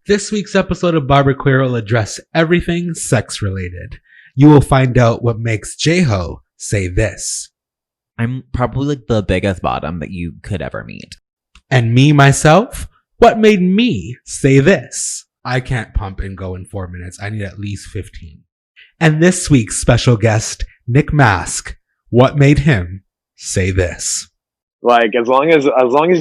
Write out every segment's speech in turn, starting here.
This week's episode of Barberqueer will address everything sex-related. You will find out what makes J-Ho say this. I'm probably like the biggest bottom that you could ever meet. And me, myself, what made me say this? I can't pump and go in 4 minutes. I need at least 15. And this week's special guest, Nick Masc, what made him say this? Like, as long as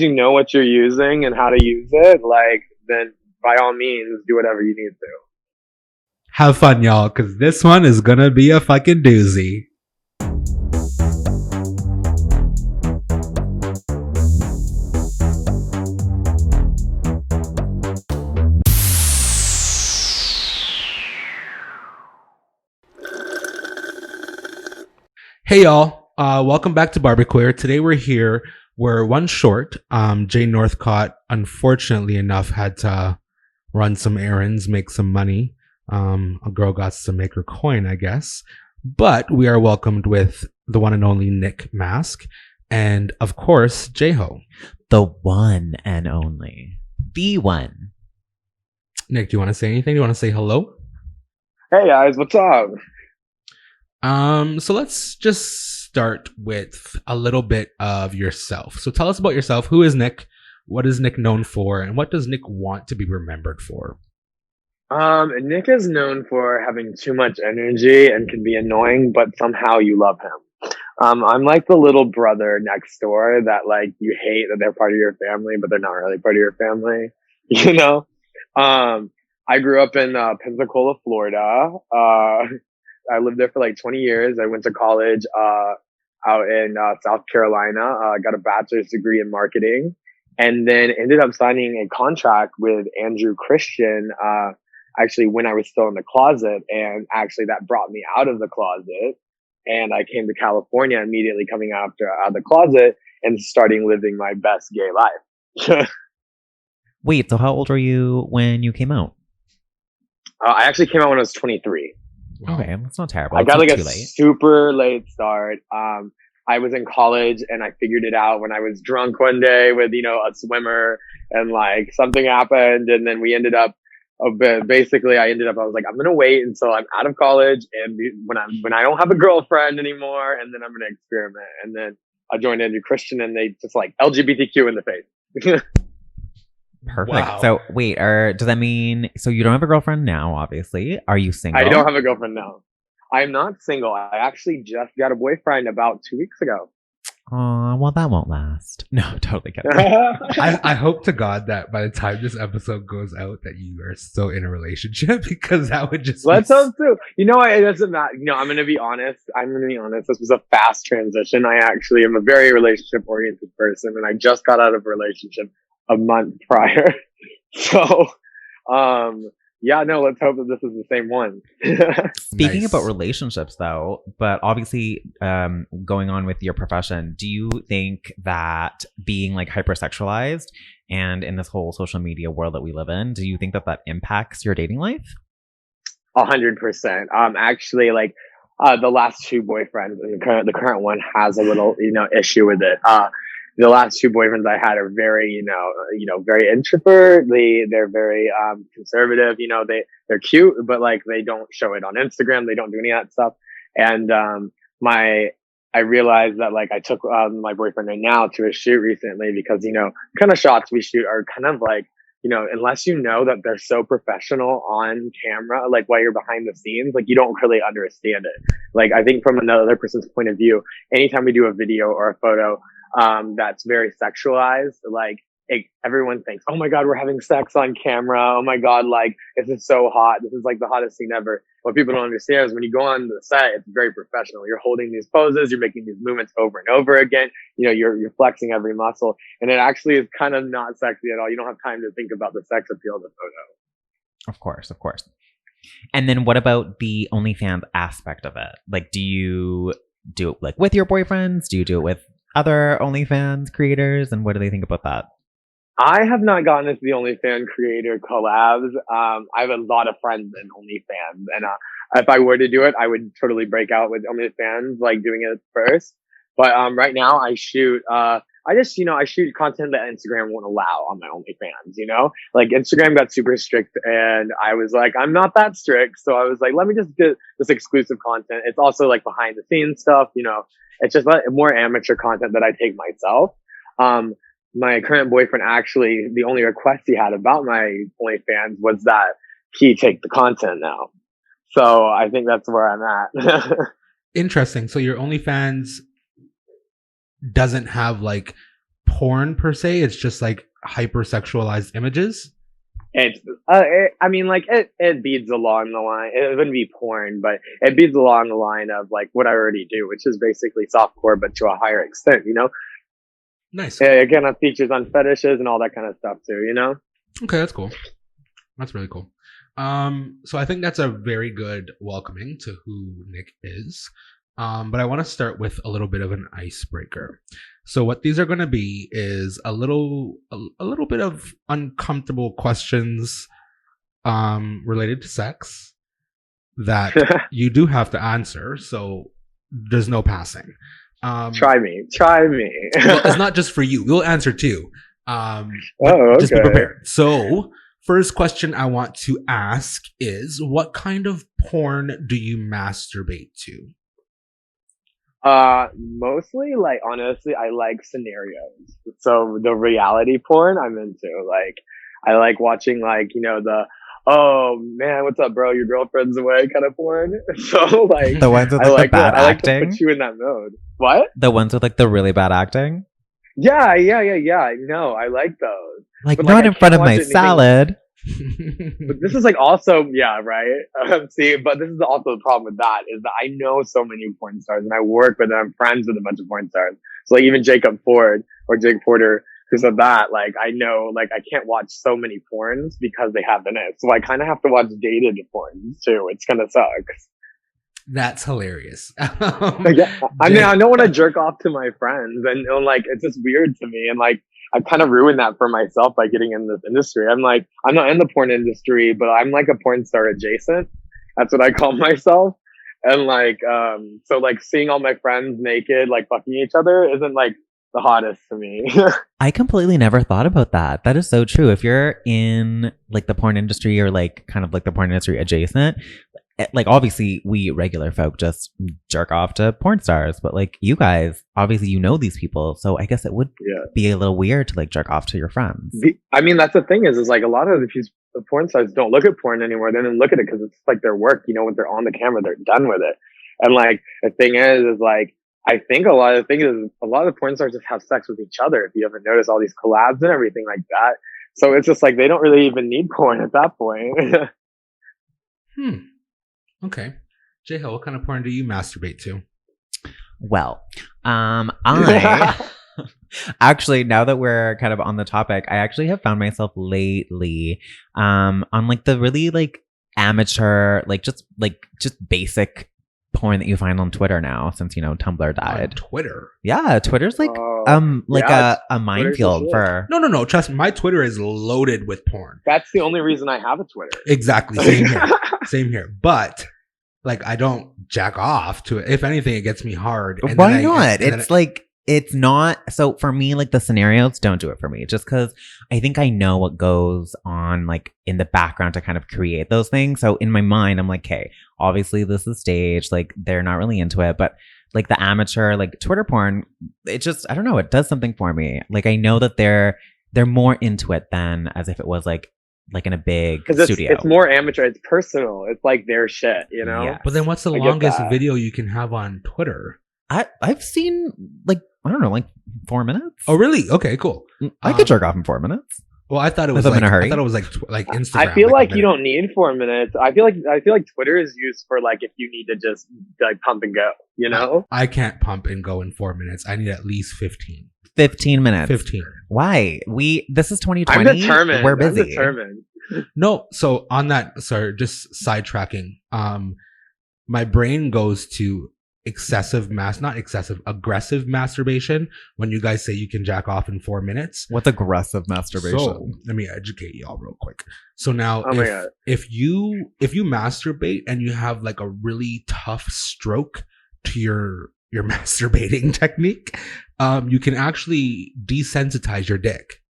you know what you're using and how to use it, like, then by all means, do whatever you need to. Have fun, y'all, because this one is gonna be a fucking doozy. Hey, y'all. Welcome back to Barberqueer. Today we're one short. Jay Northcott, unfortunately enough, had to run some errands, make some money. A girl got to make her coin, I guess. But we are welcomed with the one and only Nick Masc, and of course, J-Ho. The one and only. The one. Nick, do you want to say anything? Do you want to say hello? Hey guys, what's up? So let's just start with a little bit of yourself. So tell us about yourself. Who is Nick? What is Nick known for? And what does Nick want to be remembered for? Nick is known for having too much energy and can be annoying, but somehow you love him. I'm like the little brother next door that like you hate that they're part of your family, but they're not really part of your family. You know? I grew up in Pensacola, Florida. I lived there for like 20 years. I went to college out in South Carolina. I got a bachelor's degree in marketing, and then ended up signing a contract with Andrew Christian actually when I was still in the closet, and actually that brought me out of the closet, and I came to California immediately coming out of the closet and starting living my best gay life. Wait, so how old were you when you came out? I actually came out when I was 23. Wow. Okay, that's not terrible. I got like a late. super late start. I was in college and I figured it out when I was drunk one day with, a swimmer, and like something happened, and then we ended up I was like, I'm going to wait until I'm out of college and when I don't have a girlfriend anymore, and then I'm going to experiment. And then I joined Andrew Christian and they just like LGBTQ in the face. Perfect. Wow. So wait, does that mean, so you don't have a girlfriend now, obviously? Are you single? I don't have a girlfriend now. I'm not single. I actually just got a boyfriend about 2 weeks ago. Aw, well, that won't last. No, totally kidding. I hope to God that by the time this episode goes out that you are still in a relationship, because that would just Let's hope too. You know what? It doesn't matter. I'm going to be honest. This was a fast transition. I actually am a very relationship oriented person, and I just got out of a relationship a month prior. So, let's hope that this is the same one. Speaking Nice. about relationships though, but obviously going on with your profession, do you think that being like hypersexualized and in this whole social media world that we live in, do you think that impacts your dating life? 100%. Actually, like, the last two boyfriends, and the current one has a little, issue with it. The last two boyfriends I had are very, very introvert. They're very, conservative. They're cute, but like they don't show it on Instagram. They don't do any of that stuff. And, I realized that like I took, my boyfriend right now to a shoot recently because, kind of shots we shoot are kind of like, unless you know that they're so professional on camera, like while you're behind the scenes, like you don't really understand it. Like I think from another person's point of view, anytime we do a video or a photo, that's very sexualized, like everyone thinks, oh my God, we're having sex on camera. Oh my God, like this is so hot. This is like the hottest scene ever. What people don't understand is when you go on the set, it's very professional. You're holding these poses, you're making these movements over and over again. You're flexing every muscle, and it actually is kind of not sexy at all. You don't have time to think about the sex appeal of the photo. Of course. And then what about the OnlyFans aspect of it? Like, do you do it like with your boyfriends? Do you do it with other OnlyFans creators, and what do they think about that? I have not gotten into the OnlyFans creator collabs. I have a lot of friends in OnlyFans, and if I were to do it, I would totally break out with OnlyFans, like doing it first. But right now, I shoot I just, I shoot content that Instagram won't allow on my OnlyFans, Like Instagram got super strict and I was like, I'm not that strict. So I was like, let me just get this exclusive content. It's also like behind the scenes stuff, it's just like more amateur content that I take myself. My current boyfriend actually, the only request he had about my OnlyFans was that he take the content now. So I think that's where I'm at. Interesting. So your OnlyFans doesn't have like porn per se. It's just like hypersexualized images. It's, it beads along the line. It wouldn't be porn, but it beads along the line of like what I already do, which is basically softcore, but to a higher extent, Nice. Again, it features on fetishes and all that kind of stuff too, Okay, that's cool. That's really cool. So I think that's a very good welcoming to who Nick is. But I want to start with a little bit of an icebreaker. So what these are going to be is a little bit of uncomfortable questions related to sex that you do have to answer. So there's no passing. Try me. Well, it's not just for you. We'll answer too. Okay. Just be prepared. So first question I want to ask is, what kind of porn do you masturbate to? Mostly, like, honestly, I like scenarios. So the reality porn I'm into, like, I like watching, like, oh man, what's up, bro? Your girlfriend's away kind of porn. So, like, The ones with I like like the bad I like to acting. put you in that mode. What? The ones with like the really bad acting. Yeah. No, I like those. Like But, not like, I in front of can't my watch anything- salad. But this is like also, yeah, right. See, but this is also the problem with that is that I know so many porn stars and I work with them. I'm friends with a bunch of porn stars. So like even Jacob Ford or Jake Porter, who said that, like I know, like I can't watch so many porns because they have in it. So I kind of have to watch dated porns too. It's kind of sucks. That's hilarious. Yeah, I mean, I don't want to jerk off to my friends, and like it's just weird to me, and like I kind of ruined that for myself by getting in this industry. I'm like, I'm not in the porn industry, but I'm like a porn star adjacent. That's what I call myself. And like, so like seeing all my friends naked, like fucking each other, isn't like the hottest to me. I completely never thought about that. That is so true. If you're in like the porn industry or like kind of like the porn industry adjacent, like obviously we regular folk just jerk off to porn stars, but like you guys, obviously these people, so I guess it would be a little weird to like jerk off to your friends. I mean, that's the thing is like a lot of the porn stars don't look at porn anymore. They don't look at it because it's like their work. When they're on the camera, they're done with it. And like the thing is like I think a lot of the porn stars just have sex with each other. If you ever notice all these collabs and everything like that, so it's just like they don't really even need porn at that point. Okay. J-Hill, what kind of porn do you masturbate to? Well, I actually, now that we're kind of on the topic, I actually have found myself lately on like the really like amateur, like just basic porn that you find on Twitter now, since Tumblr died. On Twitter? Yeah, Twitter's like a minefield for No, trust me, my Twitter is loaded with porn. That's the only reason I have a Twitter. Exactly. Same here. But like I don't jack off to it. If anything, it gets me hard. And why not? It's not. So for me, like the scenarios don't do it for me, just because I think I know what goes on like in the background to kind of create those things. So in my mind, I'm like, okay, obviously this is staged. Like they're not really into it, but like the amateur, like Twitter porn, it just, I don't know, it does something for me. Like I know that they're more into it than as if it was like in a big studio. It's more amateur. It's personal. It's like their shit, Yes. But then what's the longest video you can have on Twitter? I've seen like, I don't know, like 4 minutes. Oh, really? Okay, cool. I could jerk off in 4 minutes. Well, I thought it was in a hurry. I thought it was like Instagram. I feel like you don't need 4 minutes. I feel like Twitter is used for like if you need to just like pump and go, I can't pump and go in 4 minutes. I need at least 15. 15 minutes. 15. Why? This is 2020. I'm determined. We're busy. I'm determined. No, so on that, sorry, just sidetracking. My brain goes to aggressive masturbation when you guys say you can jack off in 4 minutes. What's aggressive masturbation? So let me educate y'all real quick. So now God. if you masturbate and you have like a really tough stroke to your masturbating technique, you can actually desensitize your dick.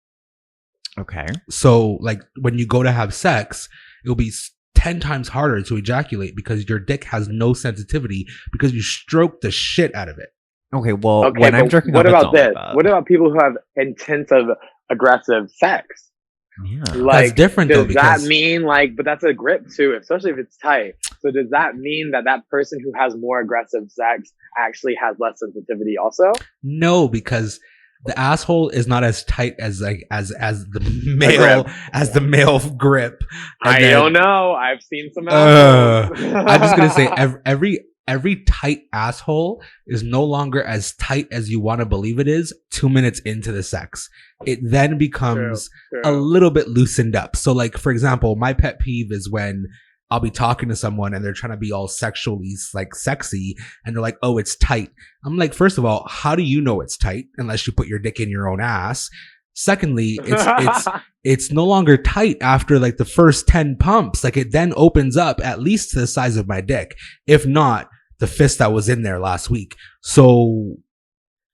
Okay. So, like, when you go to have sex, it'll be 10 times harder to ejaculate because your dick has no sensitivity because you stroke the shit out of it. Okay, well, Okay, when I'm but jerking what off, it's about not this? like that. What about people who have intensive, aggressive sex? Yeah. Like, That's different does though, because that mean like? But that's a grip too, especially if it's tight. So does that mean that that person who has more aggressive sex actually has less sensitivity also? no, because the asshole is not as tight as like as the male grip. And I then- don't know. I've seen some assholes. I'm just gonna say every tight asshole is no longer as tight as you want to believe it is 2 minutes into the sex. It then becomes True. a little bit loosened up. So, like, for example, my pet peeve is when I'll be talking to someone and they're trying to be all sexually like sexy and they're like, oh, it's tight. I'm like, first of all, how do you know it's tight unless you put your dick in your own ass? Secondly, it's no longer tight after like the first 10 pumps. Like, it then opens up at least to the size of my dick, if not the fist that was in there last week. So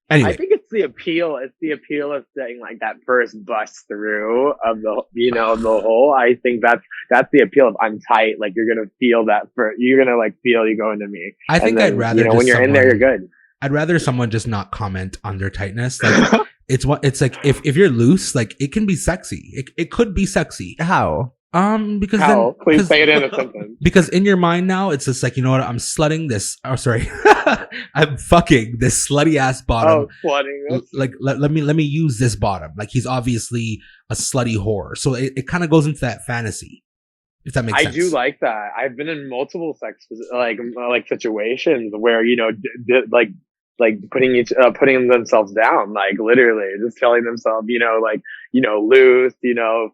anyway, I think it's the appeal. It's the appeal of saying like that first bust through of the the hole. I think that's the appeal of I'm tight. Like you're gonna feel that you're gonna like feel you go into me. I think then, I'd rather just when you're in there, you're good. I'd rather someone just not comment on their tightness. Like it's like if you're loose, like it can be sexy. It could be sexy. How? Because How? then, Please say it in a sentence. Because in your mind now, it's just like, you know what? I'm slutting this. Oh, sorry. I'm fucking this slutty ass bottom. Oh, flooding this. Like, let me use this bottom. Like, he's obviously a slutty whore. So it kind of goes into that fantasy. If that makes sense. I do like that. I've been in multiple sex like situations where like putting themselves down, like literally just telling themselves, loose,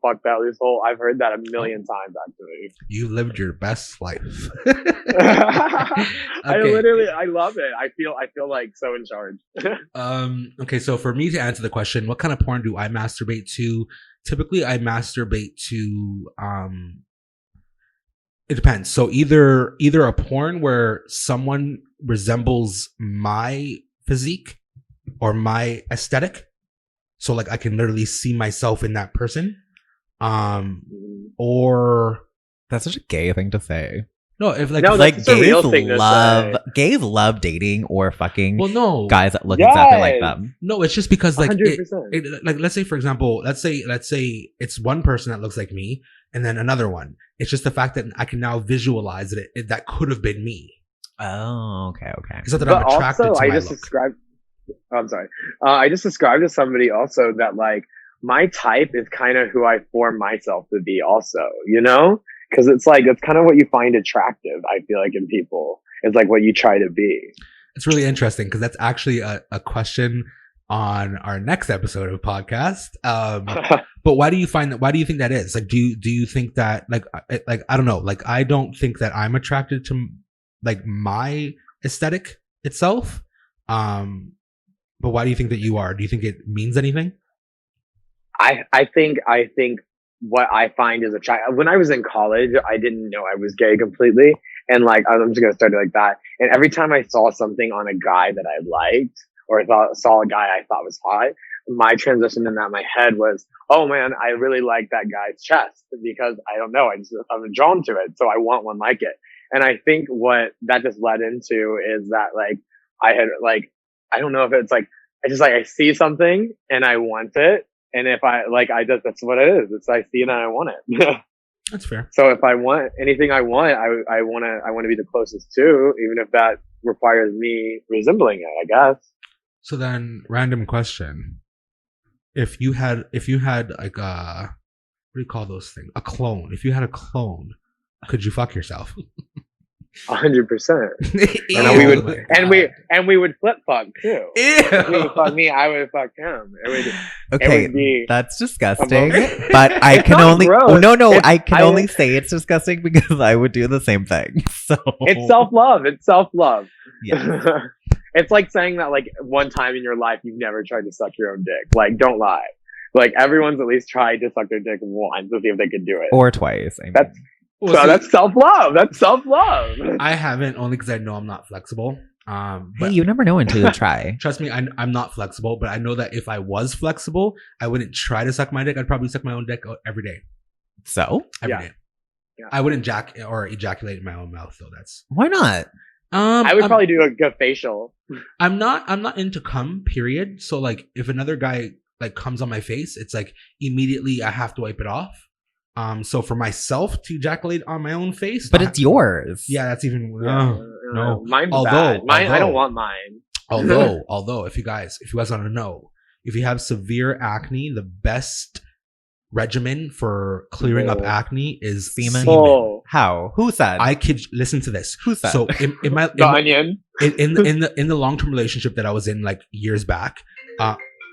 fuck that loose hole. I've heard that a million times actually. You lived your best life. I love it. I feel like so in charge. Okay, so for me to answer the question, what kind of porn do I masturbate to? Typically I masturbate to it depends. So either a porn where someone resembles my physique or my aesthetic. So like I can literally see myself in that person. Or That's such a gay thing to say. no, if like, No, Like that's a real thing to gays love dating or fucking well, no, guys that look exactly like Yes. them. no, it's just because like 100%. like let's say for example, let's say it's one person that looks like me and then another one. It's just the fact that I can now visualize it that could have been me. Oh, okay. It's not that I'm attracted to I my just look. described. I'm sorry. I just described to somebody also that like my type is kind of who I form myself to be. Also, because it's like it's kind of what you find attractive. I feel like in people, it's like what you try to be. It's really interesting because that's actually a question on our next episode of podcast. But why do you think that is? Like, do you think that like I don't know, like I don't think that I'm attracted to like my aesthetic itself. But why do you think that you are? Do you think it means anything? I think what I find is attractive. When I was in college, I didn't know I was gay completely, and like I'm just gonna start it like that. And every time I saw something on a guy that I liked, or saw a guy I thought was hot, my transition in my head was, oh man, I really like that guy's chest because I don't know, I'm drawn to it, so I want one like it. And I think what that just led into is that like I had like I don't know if it's like I see something and I want it, and if that's what it is. It's I see it and I want it. That's fair. So if I want anything I want, I want to be the closest to, even if that requires me resembling it, I guess. So then, random question: If you had like what do you call those things? A clone. If you had a clone, could you fuck yourself? 100%. Ew. And we would flip fuck too. If he would fuck me, I would fuck him. It would be that's disgusting. But I can only I can only say it's disgusting because I would do the same thing. So it's self-love. It's self-love. Yeah. It's like saying that like one time in your life you've never tried to suck your own dick. Like, don't lie. Like everyone's at least tried to suck their dick once to see if they could do it. Or twice. I mean. That's self-love. That's self-love. I haven't, only because I know I'm not flexible. Hey, But you never know until you try. trust me, I'm not flexible, but I know that if I was flexible, I wouldn't try to suck my dick. I'd probably suck my own dick every day. So Every Yeah. day. Yeah. I wouldn't ejaculate in my own mouth, though. That's why not? I would probably do a good facial. I'm not into cum, period. So like if another guy like comes on my face, it's like immediately I have to wipe it off. So for myself to ejaculate on my own face, But it's yours. yeah, that's even no. Mine's Although- bad. Mine, I although- don't want mine. Although if you guys want to know, if you have severe acne, the best regimen for clearing up Oh. acne is Semen? Oh, How? Who said? Listen to this. Who said? So in my the onion. in the long term relationship that I was in like years back,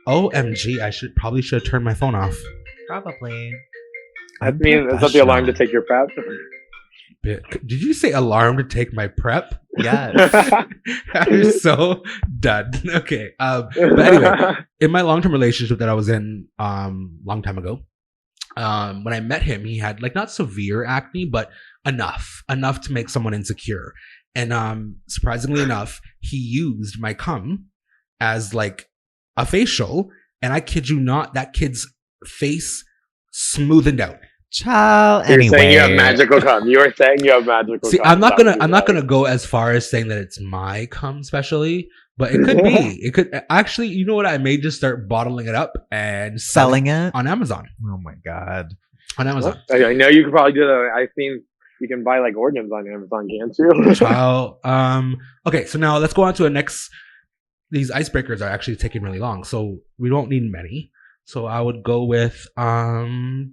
OMG, I should have turned my phone off. Probably. I mean, is that the alarm to take your prep? Did you say alarm to take my prep? Yes. I'm so done. Okay. But anyway, in my long term relationship that I was in long time ago, when I met him, he had like not severe acne, but enough to make someone insecure. And surprisingly enough, he used my cum as like a facial, and I kid you not, that kid's face smoothened out. Child. You're Anyway. saying you have magical cum. You are saying you have magical See, cum. I'm not That's gonna right. go as far as saying that it's my cum specially, but it could be. It could actually. You know what? I may just start bottling it up and Selling it? on Amazon. Oh my God. On Amazon. I know you could probably do that. I've seen you can buy like organs on Amazon, can't you? Child. Okay, so now let's go on to a next. These icebreakers are actually taking really long, so we don't need many. So I would go with do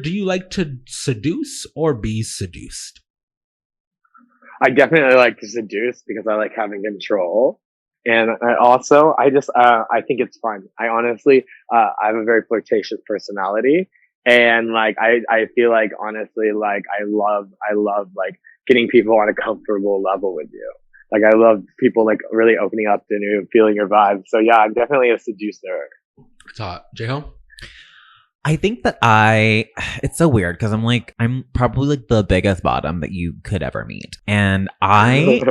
you like to seduce or be seduced? I definitely like to seduce because I like having control. And I just, I think it's fun. I honestly, I have a very flirtatious personality. And like, I feel like honestly, like I love like getting people on a comfortable level with you. Like I love people like really opening up to you, feeling your vibe. So yeah, I'm definitely a seducer. It's hot. J-Ho? I think that it's so weird because I'm probably like the biggest bottom that you could ever meet. And I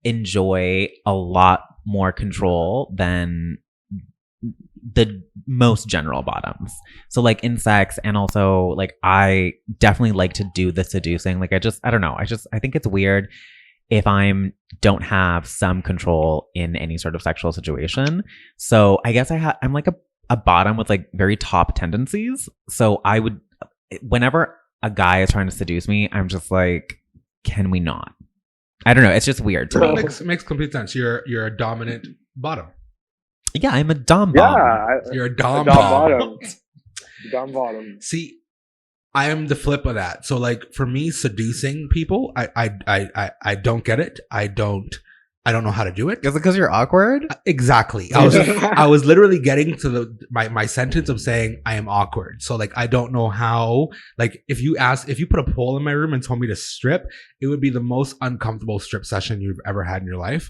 enjoy a lot more control than the most general bottoms. So like in sex, and also like I definitely like to do the seducing. Like I don't know. I think it's weird if don't have some control in any sort of sexual situation. So I guess I'm like a bottom with like very top tendencies. So I would, whenever a guy is trying to seduce me, I'm just like, can we not? I don't know. It's just weird to me. Makes complete sense. You're a dominant bottom. Yeah, I'm a dom bomb. Yeah. You're a dom bottom. Dom bottom. See, I am the flip of that. So like for me, seducing people, I don't get it. I don't know how to do it. Is it because you're awkward? Exactly. I was literally getting to my sentence of saying I am awkward. So like I don't know how. Like if you put a pole in my room and told me to strip, it would be the most uncomfortable strip session you've ever had in your life.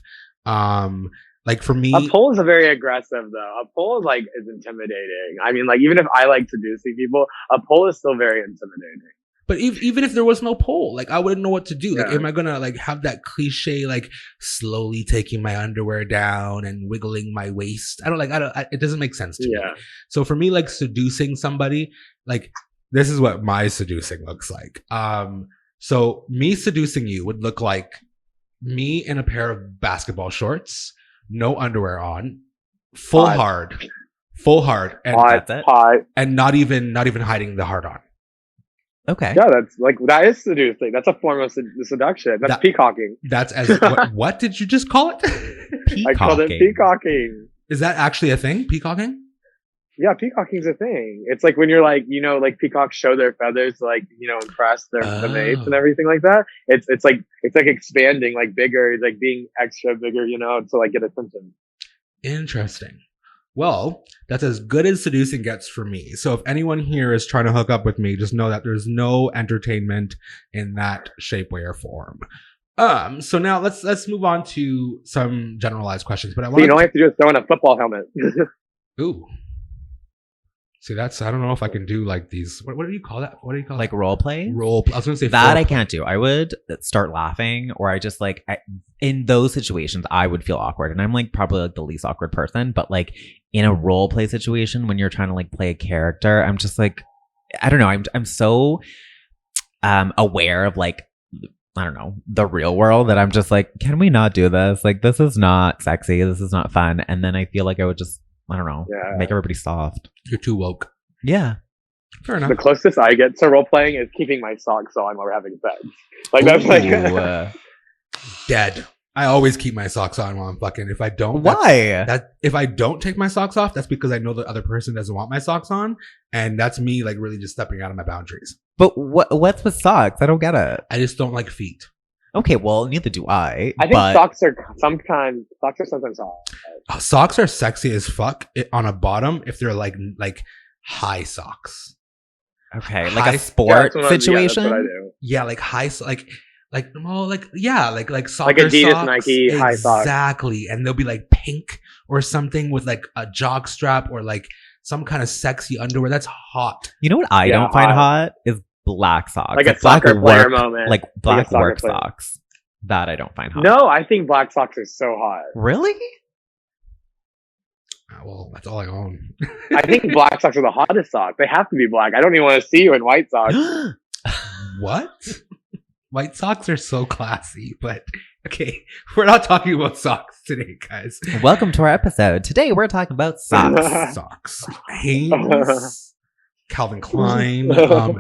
Like for me, a pole is very aggressive though. A pole is intimidating. I mean, like even if I like seducing people, a pole is still very intimidating. but even if there was no pole, like I wouldn't know what to do. Like, Yeah. am I gonna like have that cliche like slowly taking my underwear down and wiggling my waist? It doesn't make sense to me. Yeah. So for me, like seducing somebody, like this is what my seducing looks like. So me seducing you would look like me in a pair of basketball shorts, no underwear on, full Hot. hard, and Hot, that's it? hot. and not even hiding the hard on. Okay. Yeah, that is seducing. That's a form of seduction. That's That- peacocking. That's as what did you just call it? I called it peacocking. Is that actually a thing? Peacocking? Yeah, peacocking's a thing. It's like when you're like, like peacocks show their feathers to like, impress the mates and everything like that. It's like expanding, like bigger, like being extra bigger, to like get attention. Interesting. Well, that's as good as seducing gets for me. So if anyone here is trying to hook up with me, just know that there's no entertainment in that shape, way, or form. So now let's move on to some generalized questions. But I So want you don't have to do is throw in a football helmet. Ooh. See, that's I don't know if I can do like these. What do you call that? What do you call Like that? role play? I was gonna say That I foreplay. can't do. I would start laughing, or I just like in those situations I would feel awkward, and I'm like probably like the least awkward person. But like in a role play situation when you're trying to like play a character, I'm just like I don't know. I'm so aware of like I don't know the real world that I'm just like, can we not do this? Like this is not sexy. This is not fun. And then I feel like I would just I don't know make everybody soft. You're too woke. Yeah. Fair enough. The closest I get to role playing is keeping my socks on while we're having sex. Like that's like Ooh, Dead. I always keep my socks on while I'm fucking. If I don't, why? that if I don't take my socks off, that's because I know the other person doesn't want my socks on, and that's me like really just stepping out of my boundaries. But what's with socks? I don't get it. I just don't like feet. Okay, well, neither do I. I think but socks are sometimes hot. Socks are sexy as fuck on a bottom if they're like high socks. okay, high- like a sport That's what I situation. do. Yeah, like high, like soccer Like Adidas, socks. Nike, high socks. Exactly, and they'll be like pink or something with like a jog strap or like some kind of sexy underwear. That's hot. You know what I Yeah, don't find hot. hot is black socks. Like a black soccer player work, moment. like black soccer work player. socks. That I don't find hot. No, I think black socks are so hot. Really? Well, that's all I own. I think black socks are the hottest socks. They have to be black. I don't even want to see you in white socks. What? White socks are so classy, but okay, we're not talking about socks today, guys. Welcome to our episode. Today we're talking about socks. Socks, Hanes, Calvin Klein.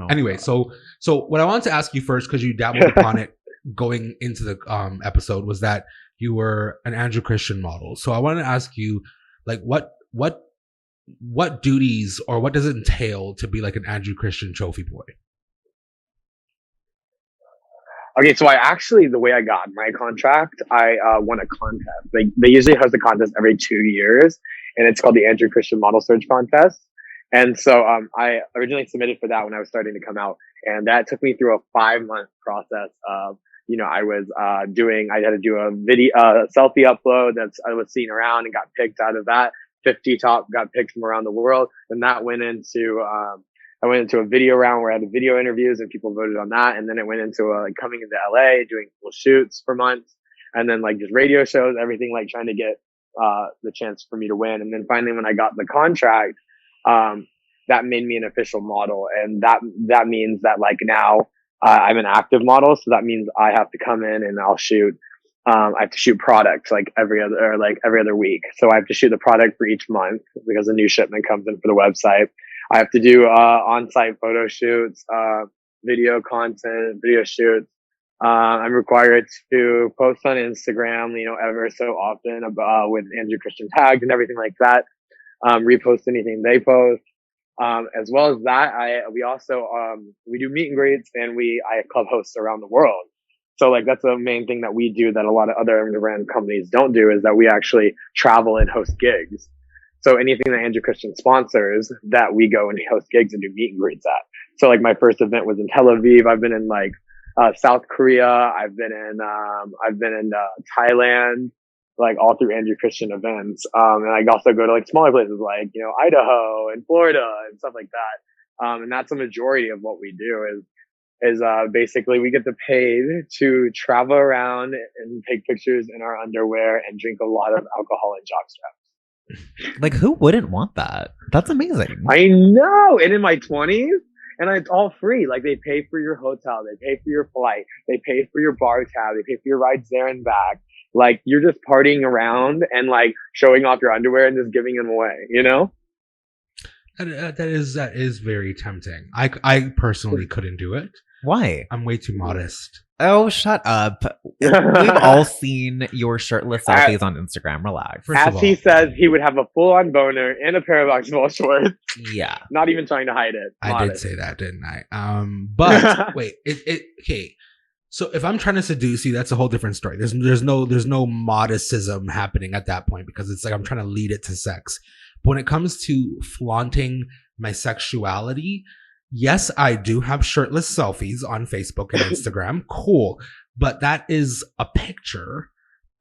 Anyway, so what I wanted to ask you first, because you dabbled upon it going into the episode, was that you were an Andrew Christian model. So I wanted to ask you, like, what duties or what does it entail to be like an Andrew Christian trophy boy? Okay, so the way I got my contract, I won a contest. They usually host a contest every 2 years, and it's called the Andrew Christian Model Search Contest. And so I originally submitted for that when I was starting to come out, and that took me through a 5-month process of, I had to do a video, selfie upload I was seen around and got picked out of that. 50 top got picked from around the world, and that went into I went into a video round where I had video interviews and people voted on that. And then it went into coming into LA, doing full shoots for months, and then like just radio shows, everything, like trying to get the chance for me to win. And then finally, when I got the contract, that made me an official model. And that means that like now I'm an active model. So that means I have to come in and I'll shoot. I have to shoot products like every other week. So I have to shoot the product for each month because a new shipment comes in for the website. I have to do on-site photo shoots, video content, video shoots. I'm required to post on Instagram, ever so often with Andrew Christian tags and everything like that. Repost anything they post. As well as that, we do meet and greets, and I club hosts around the world. So like that's the main thing that we do that a lot of other brand companies don't do, is that we actually travel and host gigs. So anything that Andrew Christian sponsors, that we go and host gigs and do meet and greets at. So like my first event was in Tel Aviv. I've been in like South Korea. I've been in Thailand, like all through Andrew Christian events. And I also go to like smaller places like, Idaho and Florida and stuff like that. And that's a majority of what we do is basically we get paid to travel around and take pictures in our underwear and drink a lot of alcohol and jockstraps. Like, who wouldn't want that? That's amazing. I know. And in my 20s, and it's all free. Like they pay for your hotel, they pay for your flight, they pay for your bar tab, they pay for your rides there and back. Like you're just partying around and like showing off your underwear and just giving them away, That is very tempting. I personally couldn't do it. Why? I'm way too modest. Oh, shut up. We've all seen your shirtless selfies on Instagram. Relax. As he says, he would have a full-on boner in a pair of basketball shorts. Yeah. Not even trying to hide it. I did say that, didn't I? But wait, okay. So if I'm trying to seduce you, that's a whole different story. There's no modestism happening at that point, because it's like I'm trying to lead it to sex. But when it comes to flaunting my sexuality, yes, I do have shirtless selfies on Facebook and Instagram. Cool. But that is a picture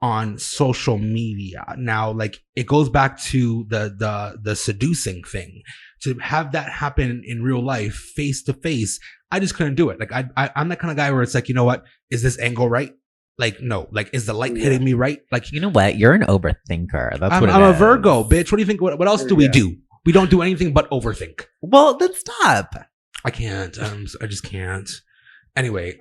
on social media. Now, like, it goes back to the seducing thing. to have that happen in real life, face to face, I just couldn't do it. Like I'm that kind of guy where it's like, you know what? Is this angle right? Like, no. Like, is the light hitting me right? Like, you know what? You're an overthinker. That's what I'm a Virgo, bitch. What do you think? What else do we do? We don't do anything but overthink. Well, then stop. I can't. I just can't. Anyway,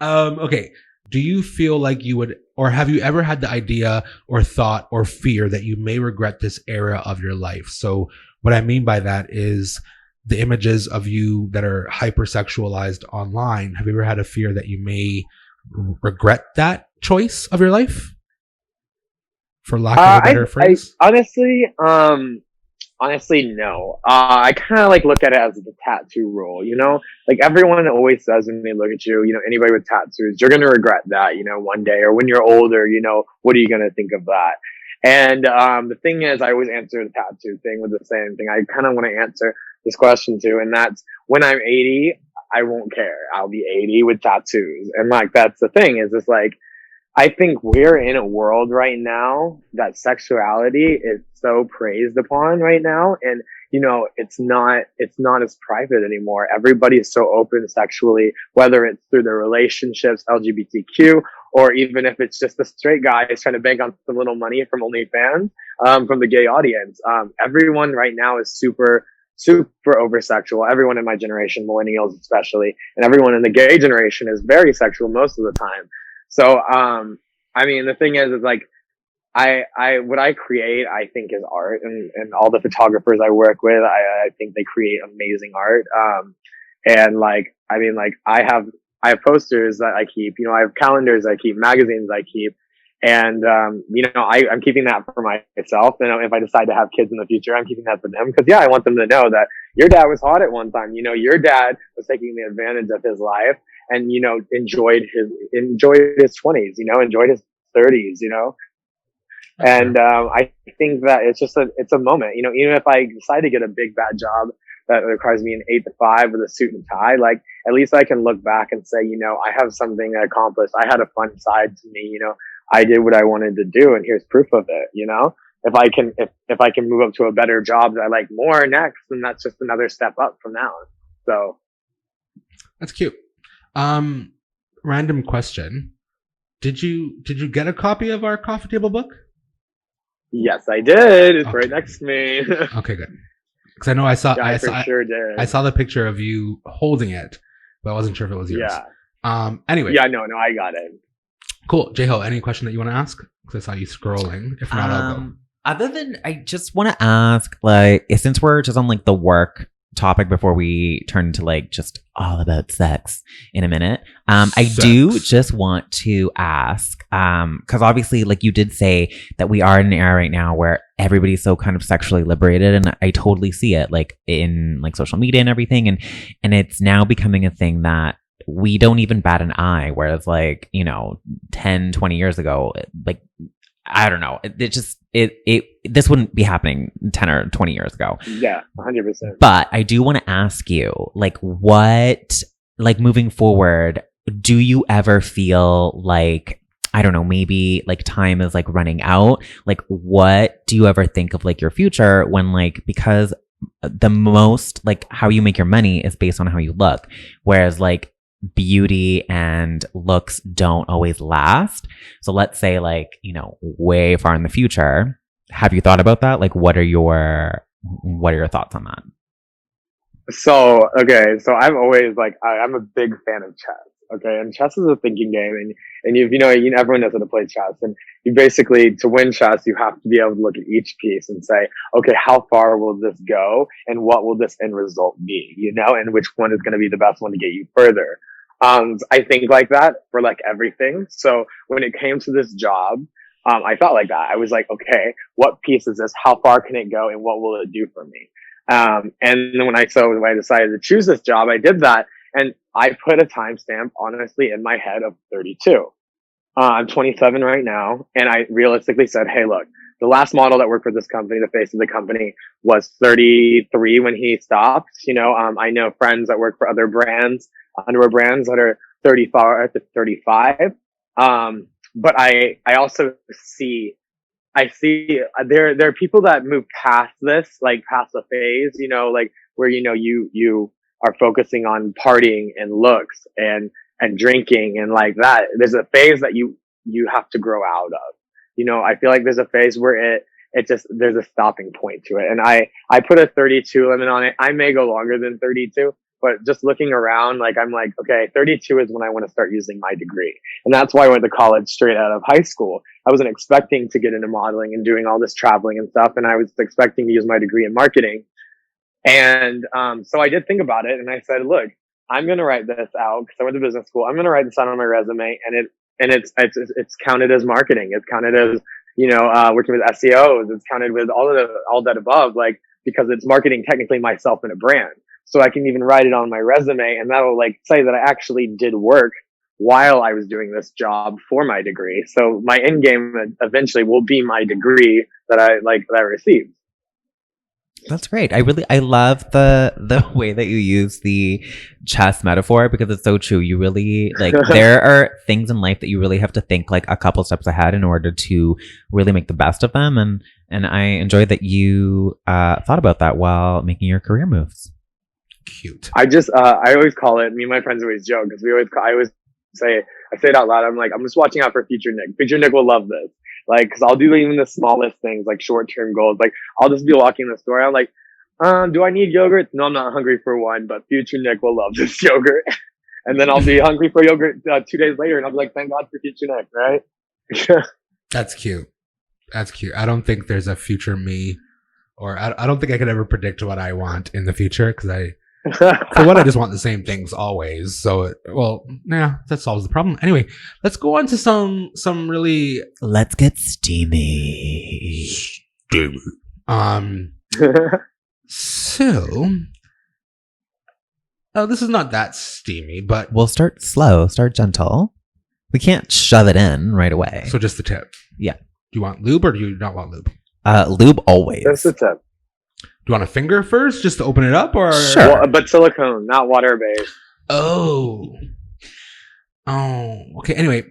okay. Do you feel like you would, or have you ever had the idea or thought or fear that you may regret this era of your life? So what I mean by that is the images of you that are hypersexualized online. Have you ever had a fear that you may regret that choice of your life? For lack of a better phrase? Honestly, no. I kind of like look at it as the tattoo rule, you know? Like everyone always says when they look at you, you know, anybody with tattoos, you're going to regret that, you know, one day, or when you're older, you know, what are you going to think of that? And, the thing is, I always answer the tattoo thing with the same thing. I kind of want to answer this question too. And that's when I'm 80, I won't care. I'll be 80 with tattoos. And like, that's the thing is it's like, I think we're in a world right now that sexuality is so praised upon right now. And, you know, it's not as private anymore. Everybody is so open sexually, whether it's through their relationships, LGBTQ, or even if it's just a straight guy is trying to bank on some little money from OnlyFans, from the gay audience. Everyone right now is super over sexual. Everyone in my generation, millennials especially, and everyone in the gay generation is very sexual most of the time. So, I mean, the thing is like, what I create, I think is art, and all the photographers I work with, I think they create amazing art. And like, I mean, like I have posters that I keep, you know, I have calendars I keep, magazines I keep. And, you know, I'm keeping that for myself. And if I decide to have kids in the future, I'm keeping that for them. Cause yeah, I want them to know that your dad was hot at one time. You know, your dad was taking the advantage of his life and, you know, enjoyed his 20s, you know, enjoyed his 30s, you know. And, I think that it's a moment, you know, even if I decide to get a big bad job that requires me an 8 to 5 with a suit and tie, like at least I can look back and say, you know, I have something accomplished. I had a fun side to me, you know. I did what I wanted to do, and here's proof of it. You know, if I can move up to a better job that I like more next, then that's just another step up from now. So that's cute. Random question: Did you get a copy of our coffee table book? Yes, I did. It's right next to me. Okay, good. Because I know I saw. Yeah, I sure did. I saw the picture of you holding it, but I wasn't sure if it was yours. Yeah. Anyway. Yeah. No, I got it. Cool. J-Ho, any question that you want to ask? Because I saw you scrolling. If not, I'll go. Other than, I just want to ask, like, since we're just on like the work topic before we turn to like just all about sex in a minute, I do just want to ask, because obviously, like you did say that we are in an era right now where everybody's so kind of sexually liberated, and I totally see it, like in like social media and everything, and it's now becoming a thing that we don't even bat an eye, whereas like, you know, 10, 20 years ago, like, I don't know, this wouldn't be happening 10 or 20 years ago. Yeah, 100%. But I do want to ask you, like, what, like moving forward, do you ever feel like, I don't know, maybe like time is like running out? Like, what do you ever think of like your future when like, because the most, like how you make your money is based on how you look, whereas like beauty and looks don't always last. So let's say like, you know, way far in the future, have you thought about that? Like, what are your thoughts on that? So, okay. So I'm always like, I'm a big fan of chess. Okay. And chess is a thinking game, and you know, everyone knows how to play chess, and you basically, to win chess, you have to be able to look at each piece and say, okay, how far will this go? And what will this end result be? You know, and which one is going to be the best one to get you further? I think like that for like everything. So when it came to this job, I felt like that. I was like, okay, what piece is this? How far can it go? And what will it do for me? And then when I decided to choose this job, I did that. And I put a timestamp, honestly, in my head of 32. I'm 27 right now. And I realistically said, hey, look, the last model that worked for this company, the face of the company, was 33 when he stopped. You know, I know friends that work for other brands, underwear brands, that are 34 to 35. But I also see I see there are people that move past this, like past the phase, like where, you are focusing on partying and looks and drinking and like that. There's a phase that you have to grow out of. I feel like there's a phase where it just, there's a stopping point to it. And I put a 32 limit on it. I may go longer than 32, but just looking around, like, I'm like, okay, 32 is when I want to start using my degree. And that's why I went to college straight out of high school. I wasn't expecting to get into modeling and doing all this traveling and stuff. And I was expecting to use my degree in marketing. And, so I did think about it and I said, look, I'm going to write this out because I went to business school. I'm going to write this out on my resume, and it's counted as marketing. It's counted as, working with SEOs. It's counted with all that above, like, because it's marketing technically myself and a brand. So I can even write it on my resume, and that'll like say that I actually did work while I was doing this job for my degree. So my end game eventually will be my degree that I received. That's great. I love the way that you use the chess metaphor because it's so true. You really like there are things in life that you really have to think like a couple steps ahead in order to really make the best of them. And I enjoy that you thought about that while making your career moves. Cute. I always call it, me and my friends always joke because I say it out loud. I'm like, I'm just watching out for future Nick. Future Nick will love this. Like, cause I'll do even the smallest things, like short-term goals. Like, I'll just be walking in the store. I'm like, do I need yogurt? No, I'm not hungry for one, but future Nick will love this yogurt. And then I'll be hungry for yogurt 2 days later. And I'll be like, thank God for future Nick, right? That's cute. That's cute. I don't think there's a future me, or I don't think I could ever predict what I want in the future because for what I just want the same things always. So, that solves the problem. Anyway, let's go on to some really. Let's get steamy. So, this is not that steamy, but we'll start slow, start gentle. We can't shove it in right away. So just the tip. Yeah. Do you want lube or do you not want lube? Lube always. That's the tip. Do you want a finger first just to open it up or? Sure. Well, but silicone, not water-based. Oh, okay. Anyway,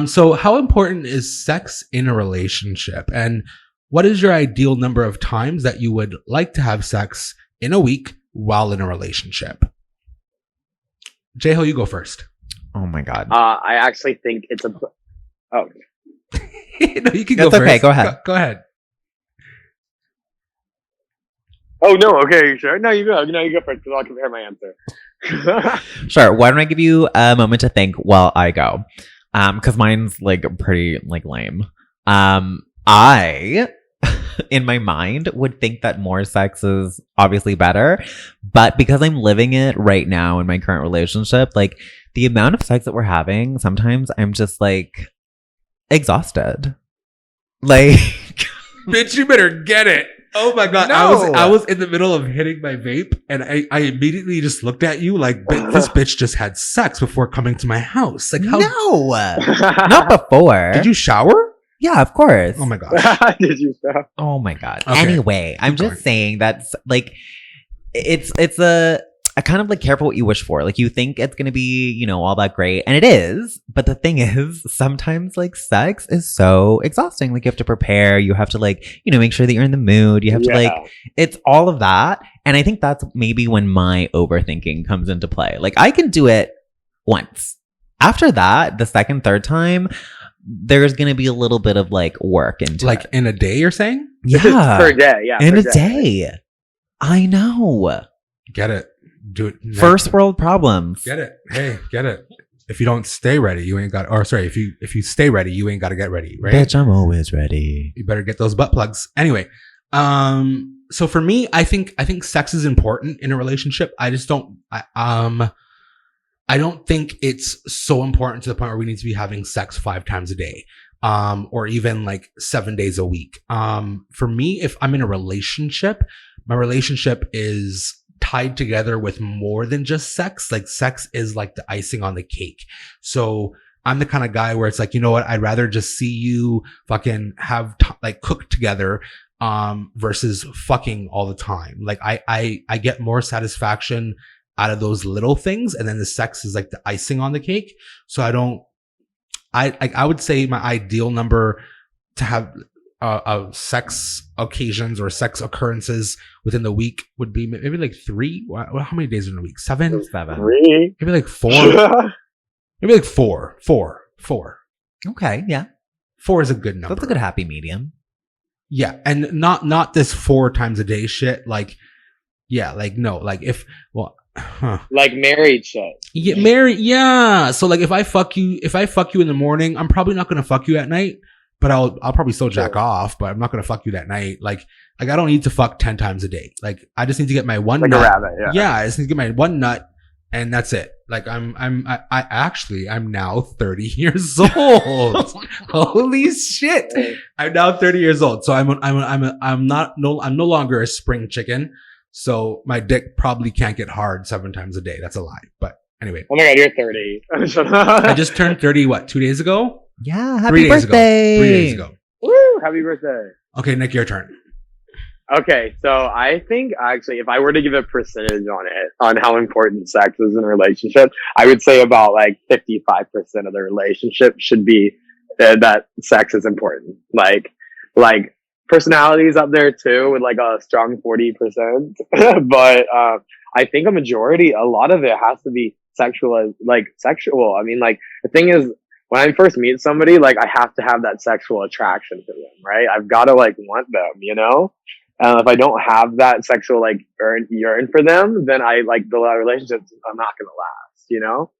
so how important is sex in a relationship? And what is your ideal number of times that you would like to have sex in a week while in a relationship? J-Ho, you go first. Oh my God. I actually think it's a. Oh. No, you can go That's first. okay. Go ahead. Go ahead. Oh no! Okay, sure. No, you go. No, you go first because I'll compare my answer. Sure. Why don't I give you a moment to think while I go? Because mine's like pretty like lame. I, in my mind, would think that more sex is obviously better, but because I'm living it right now in my current relationship, like the amount of sex that we're having, sometimes I'm just like exhausted. Like, Bitch, you better get it. Oh my God. No. I was in the middle of hitting my vape and I immediately just looked at you like, this bitch just had sex before coming to my house. Like, how? no, not before. Did you shower? Yeah, of course. Oh my gosh. Did you stop? Oh my God. Okay. Anyway, I'm just saying that's like, it's a kind of like careful what you wish for. Like you think it's going to be, all that great. And it is. But the thing is, sometimes like sex is so exhausting. Like you have to prepare. You have to like, make sure that you're in the mood. You have to like, it's all of that. And I think that's maybe when my overthinking comes into play. Like I can do it once. After that, the second, third time, there's going to be a little bit of like work into like it. in a day, you're saying? Yeah. Per day, yeah. In per a day. I know. Get it. Do it. First world problems. Get it. Hey, get it. If you don't stay ready, you ain't got, or sorry, if you stay ready, you ain't got to get ready, right? Bitch, I'm always ready. You better get those butt plugs. Anyway, so for me, I think sex is important in a relationship. I just don't, I don't think it's so important to the point where we need to be having sex 5 times a day, or even like 7 days a week. For me, if I'm in a relationship, my relationship is tied together with more than just sex. Like sex is like the icing on the cake. So I'm the kind of guy where it's like, you know what? I'd rather just see you fucking have like cook together, versus fucking all the time. Like I get more satisfaction out of those little things. And then the sex is like the icing on the cake. So I would say my ideal number to have sex occasions or sex occurrences within the week would be maybe like 3. How many days in a week? 7? 7. 3. Maybe like 4. Maybe like 4. 4. Okay, yeah. 4 is a good number. That's a good happy medium. Yeah, and not this 4 times a day shit. Like, yeah, like no, like if like married shit. Yeah, married. Yeah. So like if I fuck you in the morning, I'm probably not gonna fuck you at night, but I'll probably still jack off, but I'm not gonna fuck you that night. Like I don't need to fuck 10 times a day. Like I just need to get my one like nut. a rabbit. Yeah. I just need to get my one nut, and that's it. Like I'm now 30 years old. Holy shit! I'm now 30 years old. So I'm no longer a spring chicken. So my dick probably can't get hard 7 times a day. That's a lie. But anyway. Oh my God, you're 30. I just turned 30, 2 days ago? Yeah, happy birthday. 3 days ago. Woo, happy birthday. Okay, Nick, your turn. Okay, so I think actually if I were to give a percentage on it, on how important sex is in a relationship, I would say about like 55% of the relationship should be that sex is important. Like personalities up there too with like a strong 40%. But I think a lot of it has to be sexual. I mean, like the thing is, when I first meet somebody, like I have to have that sexual attraction to them, right? I've got to like want them, you know? If I don't have that sexual like yearn for them, then I like the relationships are not going to last, you know?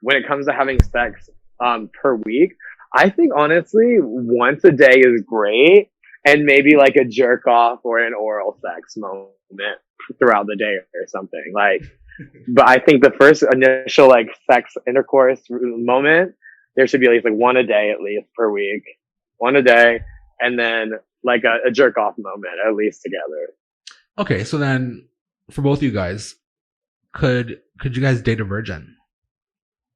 When it comes to having sex per week, I think honestly once a day is great, and maybe like a jerk off or an oral sex moment throughout the day or something. Like, but I think the first initial like sex intercourse moment, there should be at least like one a day at least per week, one a day, and then like a jerk off moment at least together. Okay, so then for both of you guys, could you guys date a virgin?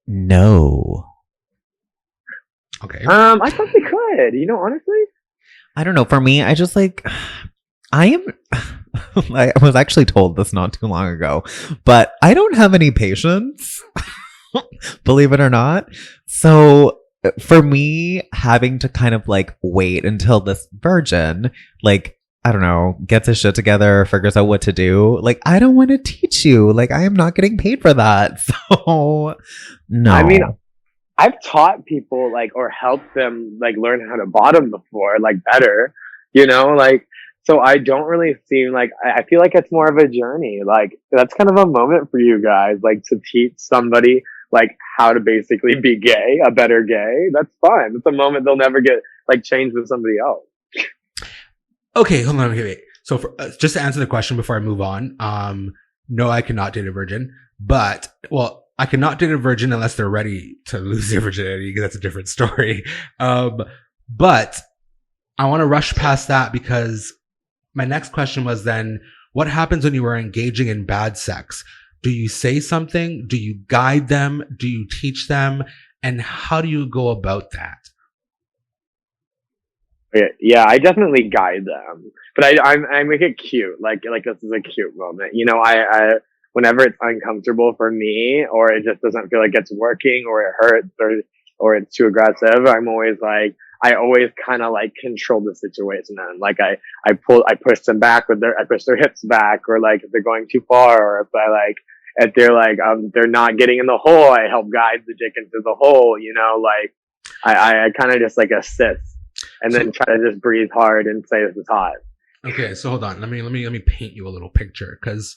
No. Okay. I thought we could, you know, honestly. I don't know. For me, I just like, I was actually told this not too long ago, but I don't have any patience, believe it or not. So for me, having to kind of like wait until this virgin, like, I don't know, gets his shit together, figures out what to do. Like, I don't want to teach you. Like, I am not getting paid for that. So, no. I mean, I've taught people like, or helped them like learn how to bottom before, like better, you know, like, so I don't really seem like, I feel like it's more of a journey. Like, that's kind of a moment for you guys, like to teach somebody like how to basically be gay, a better gay. That's fun. It's a moment they'll never get like changed with somebody else. Okay, hold on. Okay, wait. So just to answer the question before I move on, no, I cannot date a virgin, but I cannot date a virgin unless they're ready to lose their virginity, because that's a different story. But I want to rush past that because my next question was then, what happens when you are engaging in bad sex? Do you say something? Do you guide them? Do you teach them? And how do you go about that? Yeah, I definitely guide them, but I make it cute. Like this is a cute moment. You know, I whenever it's uncomfortable for me, or it just doesn't feel like it's working, or it hurts, or it's too aggressive, I'm always like, I always kind of like control the situation. And like I push them back I push their hips back, or like if they're going too far, or if they're like they're not getting in the hole, I help guide the dick into the hole. You know, like I kind of just like assist. And then try to just breathe hard and say this is hot. Okay, so hold on. Let me paint you a little picture, because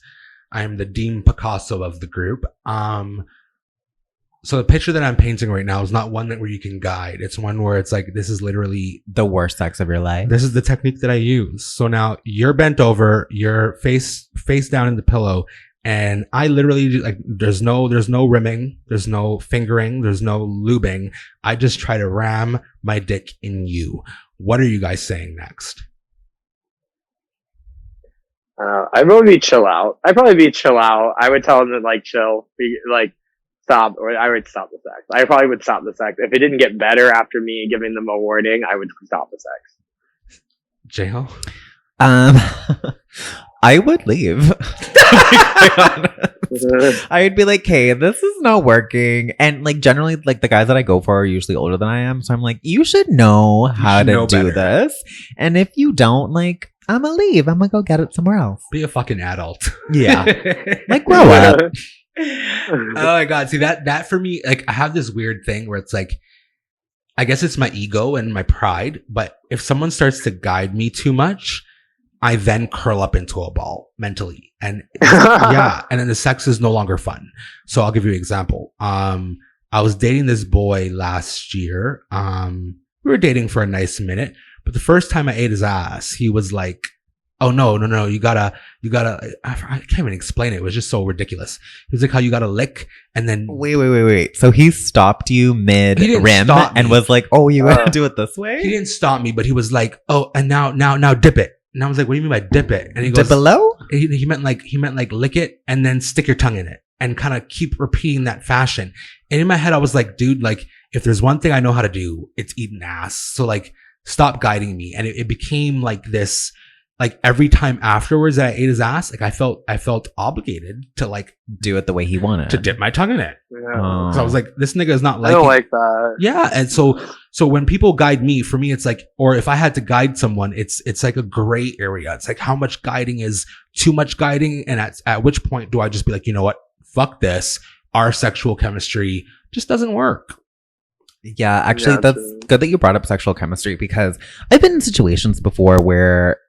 I'm the Dean Picasso of the group. So the picture that I'm painting right now is not one where you can guide. It's one where it's like, this is literally the worst sex of your life. This is the technique that I use. So now you're bent over, you're face down in the pillow, and I literally do, like, there's no rimming, there's no fingering, there's no lubing. I just try to ram my dick in you. What are you guys saying next? I'd probably be chill out. I would tell them to like chill, stop, or I would stop the sex. I probably would stop the sex. If it didn't get better after me giving them a warning, I would stop the sex. J-Ho? I would leave. I'd be like, "Hey, this is not working." And like generally, like the guys that I go for are usually older than I am, so I'm like, "You should know how to do this." And if you don't, like, I'm gonna leave. I'm gonna go get it somewhere else. Be a fucking adult. Yeah, like grow up. Oh my god! See that for me, like I have this weird thing where it's like, I guess it's my ego and my pride, but if someone starts to guide me too much, I then curl up into a ball mentally, and yeah, and then the sex is no longer fun. So I'll give you an example. I was dating this boy last year. We were dating for a nice minute, but the first time I ate his ass, he was like, "Oh no, you gotta." I can't even explain it. It was just so ridiculous. It was like how you gotta lick and then wait. So he stopped you mid rim and was like, "Oh, you gotta do it this way." He didn't stop me, but he was like, "Oh, and now dip it." And I was like, "What do you mean by dip it?" And he goes, "Dip below." He meant like lick it and then stick your tongue in it and kind of keep repeating that fashion. And in my head, I was like, "Dude, like if there's one thing I know how to do, it's eating ass. So like, stop guiding me." And it became like this. Like every time afterwards that I ate his ass, like I felt obligated to like do it the way he wanted, to dip my tongue in it. Yeah. So I was like, this nigga is not like. I don't like that. Yeah, and so when people guide me, for me, it's like, or if I had to guide someone, it's like a gray area. It's like how much guiding is too much guiding, and at which point do I just be like, you know what, fuck this. Our sexual chemistry just doesn't work. Yeah, actually, that's good that you brought up sexual chemistry because I've been in situations before where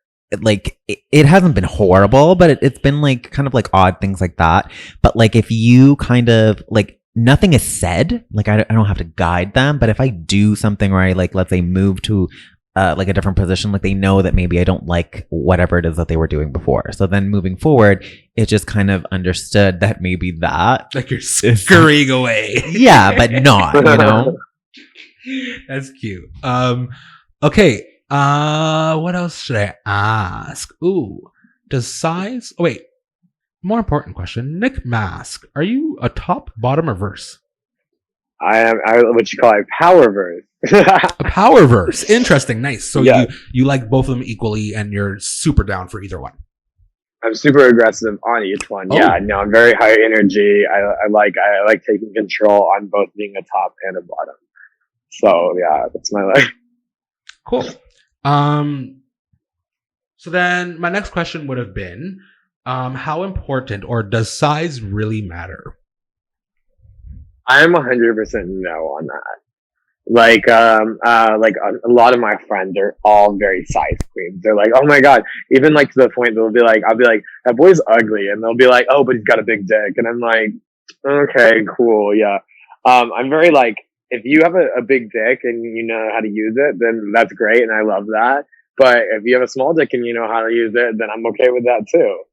like it hasn't been horrible, but it's been like kind of like odd things like that. But like if you kind of like nothing is said, like I don't have to guide them, but if I do something where I like, let's say move to like a different position, like they know that maybe I don't like whatever it is that they were doing before. So then moving forward, it just kind of understood that maybe that like you're scurrying away. Yeah, but not, you know. That's cute. Okay. What else should I ask? Ooh, does size? Oh wait, more important question. Nick Masc, are you a top, bottom, or verse? I am what you call a power verse. A power verse. Interesting. Nice. So yeah. you like both of them equally, and you're super down for either one. I'm super aggressive on each one. Oh. Yeah, no, I'm very high energy. I like taking control on both being a top and a bottom. So yeah, that's my life. Cool. So then my next question would have been, how important or does size really matter? I'm 100% no on that. Like a lot of my friends are all very size queens. They're like, oh my God, even like to the point they'll be like, I'll be like, that boy's ugly. And they'll be like, oh, but he's got a big dick. And I'm like, okay, cool. Yeah. I'm very like, if you have a big dick and you know how to use it, then that's great. And I love that. But if you have a small dick and you know how to use it, then I'm okay with that too.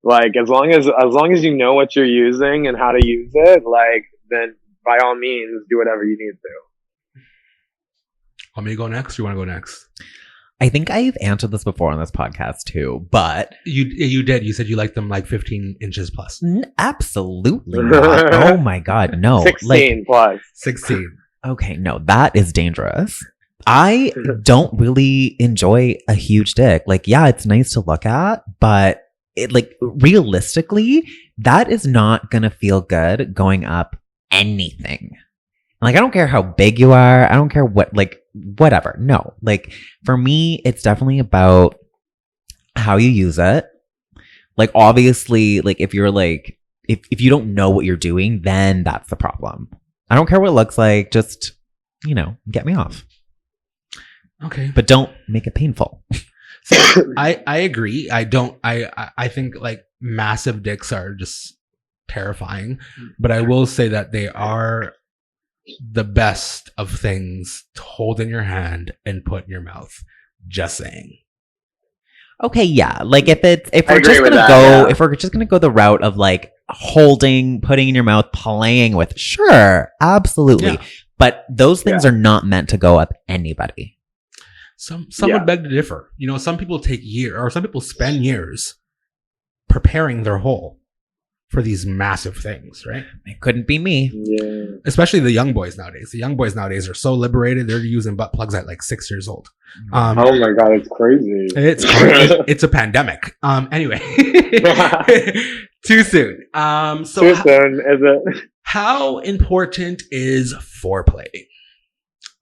Like, as long as you know what you're using and how to use it, like, then by all means, do whatever you need to. Want me to go next? Or you want to go next? I think I've answered this before on this podcast too, but you did. You said you like them like 15 inches plus. Absolutely not. Oh my God, no. 16 plus. 16. Okay, no, that is dangerous. I don't really enjoy a huge dick. Like, yeah, it's nice to look at, but it, like, realistically, that is not gonna feel good going up anything. Like, I don't care how big you are. I don't care what, like, whatever. No, like, for me, it's definitely about how you use it. Like, obviously, like, if you're like, if you don't know what you're doing, then that's the problem. I don't care what it looks like. Just, you know, get me off. Okay. But don't make it painful. I agree. I think like massive dicks are just terrifying, but I will say that they are the best of things to hold in your we're just saying. Okay, yeah. Like if we're just gonna go the route of like holding, putting in your mouth, playing with, sure, absolutely. Yeah. But those things are not meant to go up anybody. Some would beg to differ. You know, some people take years, or some people spend years preparing their hole. for these massive things, right? It couldn't be me. Yeah. Especially the young boys nowadays. The young boys nowadays are so liberated. They're using butt plugs at like 6 years old. Oh my God, it's crazy. It's a pandemic. Anyway, too soon. So Too soon, is it? how important is foreplay?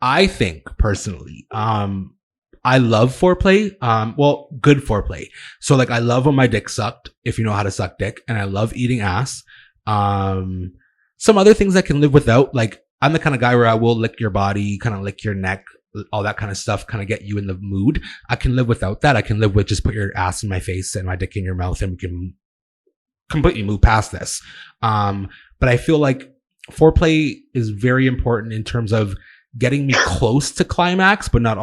I think personally, I love foreplay. Well, good foreplay. So like I love when my dick sucked, if you know how to suck dick, and I love eating ass. Some other things I can live without, like I'm the kind of guy where I will lick your body, kind of lick your neck, all that kind of stuff, kind of get you in the mood. I can live without that. I can live with just put your ass in my face and my dick in your mouth and we can completely move past this. But I feel like foreplay is very important in terms of getting me close to climax, but not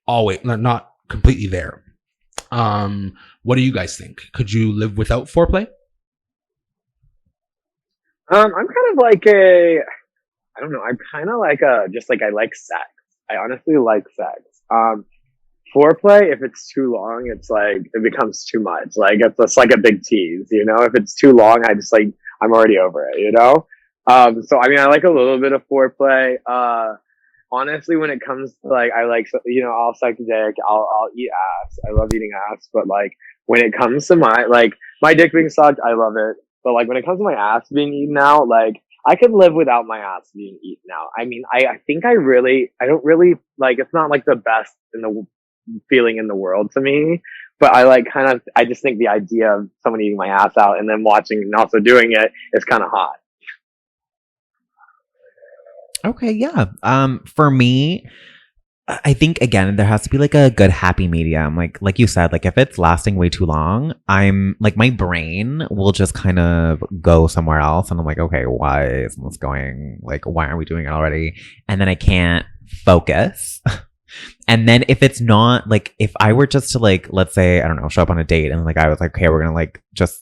always, not completely there. What do you guys think? Could you live without foreplay? I'm kind of like I don't know. I'm kind of like I like sex. I honestly like sex. Foreplay, if it's too long, it's like, it becomes too much. Like, it's like a big tease, you know? If it's too long, I just like, I'm already over it, you know? So I mean, I like a little bit of foreplay. Honestly, when it comes to like, I like, you know, I'll suck dick, I'll eat ass. I love eating ass, but like, when it comes to my dick being sucked, I love it. But like, when it comes to my ass being eaten out, like, I could live without my ass being eaten out. I mean, I think I don't really, like, it's not like the best feeling in the world to me, but I just think the idea of someone eating my ass out and then watching and also doing it is kind of hot. Okay, yeah. For me, I think again there has to be like a good happy medium. Like you said, like if it's lasting way too long, I'm like my brain will just kind of go somewhere else, and I'm like, okay, why isn't this going? Like, why aren't we doing it already? And then I can't focus. And then if it's not like, if I were just to like, let's say, I don't know, show up on a date and like I was like, okay, we're gonna like just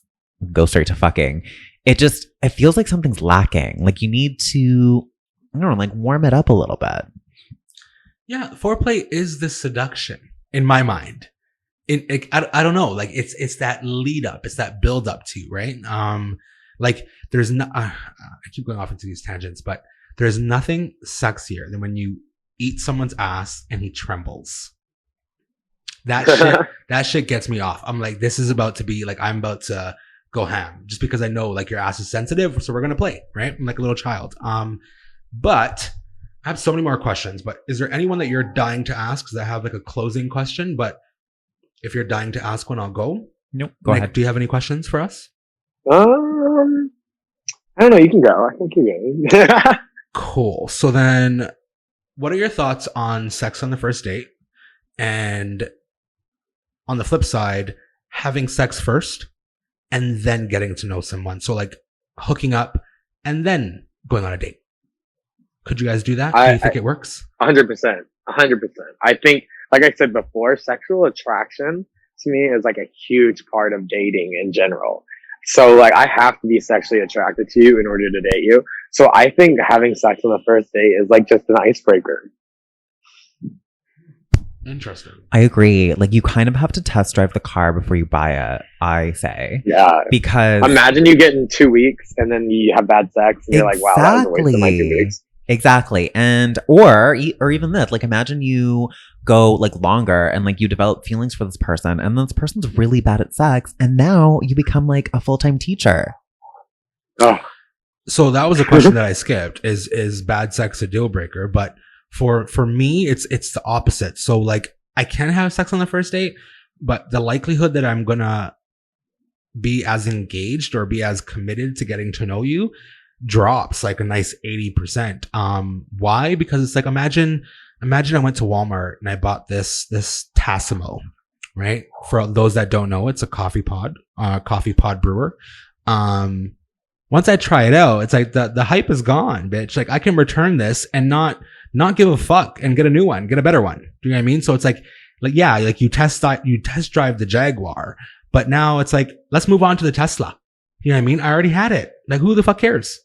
go straight to fucking. It feels like something's lacking. Like you need to, I don't know, like warm it up a little bit. Yeah, foreplay is the seduction in my mind. I don't know, like it's that lead up, it's that build up to, right? Like there's no, I keep going off into these tangents, but there's nothing sexier than when you eat someone's ass and he trembles. That shit gets me off. I'm like, this is about to be like, I'm about to go ham just because I know like your ass is sensitive, so we're gonna play, right? I'm like a little child. But I have so many more questions, but is there anyone that you're dying to ask? Because I have like a closing question, but if you're dying to ask one, I'll go. Nope. Go ahead. Do you have any questions for us? I don't know. You can go. I think you can. Cool. So then, what are your thoughts on sex on the first date? And on the flip side, having sex first and then getting to know someone. So like hooking up and then going on a date. Could you guys do that? Do you think it works? 100%. 100%. I think, like I said before, sexual attraction to me is like a huge part of dating in general. So like I have to be sexually attracted to you in order to date you. So I think having sex on the first date is like just an icebreaker. Interesting. I agree. Like you kind of have to test drive the car before you buy it, I say. Yeah. Because imagine you get in 2 weeks and then you have bad sex and you're like, wow, that was a waste of my 2 weeks. Exactly. And or even this, like imagine you go like longer and like you develop feelings for this person and this person's really bad at sex and now you become like a full-time teacher. Oh. So that was a question that I skipped. Is bad sex a deal breaker? But for me, it's the opposite. So like I can have sex on the first date, but the likelihood that I'm gonna be as engaged or be as committed to getting to know you drops like a nice 80%. Why? Because it's like, imagine I went to Walmart and I bought this Tassimo, right? For those that don't know, it's a coffee pod brewer. Once I try it out, it's like the hype is gone, bitch. Like I can return this and not give a fuck and get a new one, get a better one. Do you know what I mean? So it's like yeah, like you test drive the Jaguar, but now it's like, let's move on to the Tesla. You know what I mean? I already had it. Like who the fuck cares?